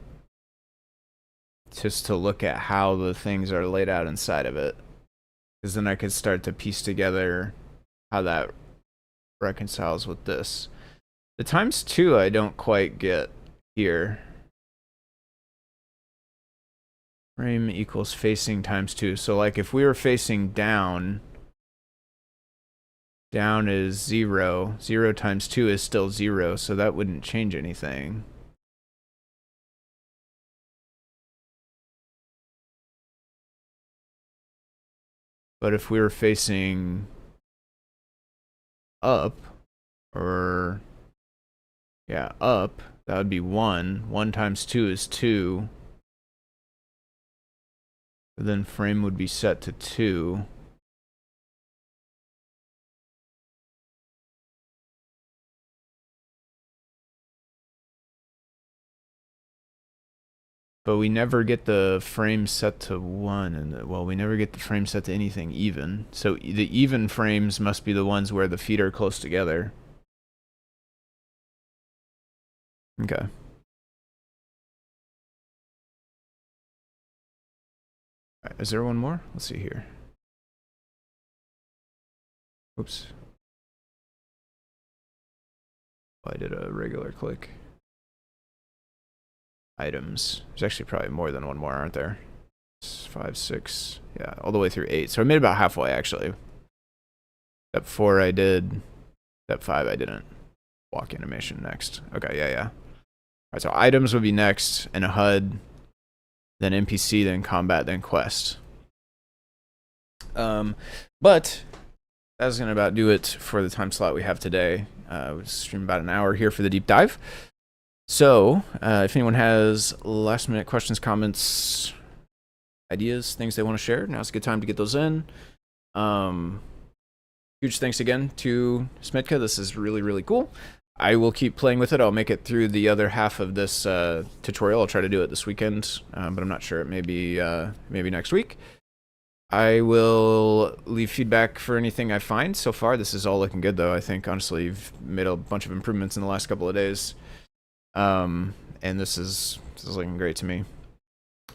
Just to look at how the things are laid out inside of it. Because then I could start to piece together how that reconciles with this. The times 2 I don't quite get here. Frame equals facing times 2. So like if we were facing down, down is 0. 0 times 2 is still 0, so that wouldn't change anything. But if we were facing up, or yeah, up, that would be 1. 1 times 2 is 2. Then frame would be set to 2. but we never get the frame set to 1, and well, we never get the frame set to anything even. So the even frames must be the ones where the feet are close together. Okay. All right, is there one more? Let's see here. Oops. I did a regular click. Items. There's actually probably more than one more, aren't there? 5, 6, yeah, all the way through 8. So I made about halfway, actually. Step 4 I did. Step 5 I didn't. Walk animation next. Okay, yeah. All right, so items would be next, and a HUD, then NPC, then combat, then quest. But that's going to about do it for the time slot we have today. We'll stream about an hour here for the deep dive. So, if anyone has last minute questions, comments, ideas, things they want to share, now's a good time to get those in. Huge thanks again to Smitka. This is really, really cool. I will keep playing with it. I'll make it through the other half of this tutorial. I'll try to do it this weekend, but I'm not sure. It may be maybe next week. I will leave feedback for anything I find. So far, this is all looking good, though. I think, honestly, you've made a bunch of improvements in the last couple of days. And this is looking great to me.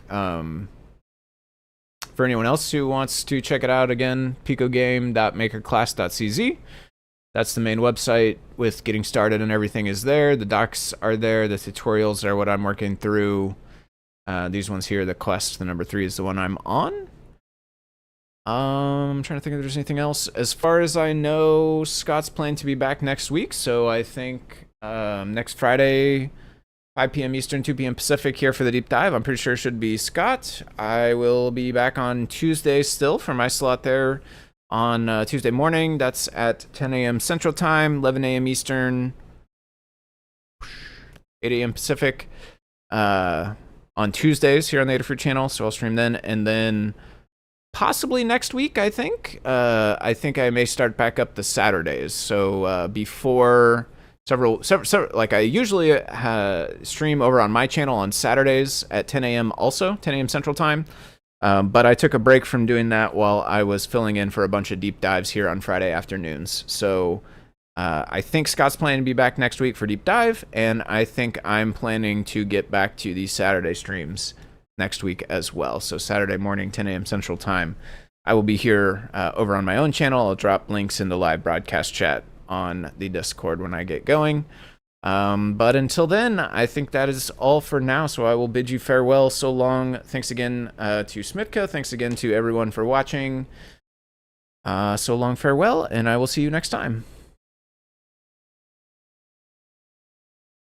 For anyone else who wants to check it out again, picogame.makerclass.cz. That's the main website with getting started and everything is there. The docs are there. The tutorials are what I'm working through. These ones here, the quest, the number 3 is the one I'm on. I'm trying to think if there's anything else. As far as I know, Scott's planning to be back next week, so I think next Friday, 5 p.m. Eastern, 2 p.m. Pacific here for the deep dive. I'm pretty sure it should be Scott. I will be back on Tuesday still for my slot there on Tuesday morning. That's at 10 a.m. Central Time, 11 a.m. Eastern, 8 a.m. Pacific on Tuesdays here on the Adafruit channel, so I'll stream then. And then possibly next week, I think. I think I may start back up the Saturdays. So before several, like I usually stream over on my channel on Saturdays at 10 a.m. also, 10 a.m. Central Time. But I took a break from doing that while I was filling in for a bunch of deep dives here on Friday afternoons. So I think Scott's planning to be back next week for deep dive, and I think I'm planning to get back to these Saturday streams next week as well. So Saturday morning, 10 a.m. Central Time, I will be here over on my own channel. I'll drop links in the live broadcast chat on the Discord when I get going. But until then, I think that is all for now. So I will bid you farewell. So long. Thanks again to Smitka. Thanks again to everyone for watching. So long, farewell, and I will see you next time.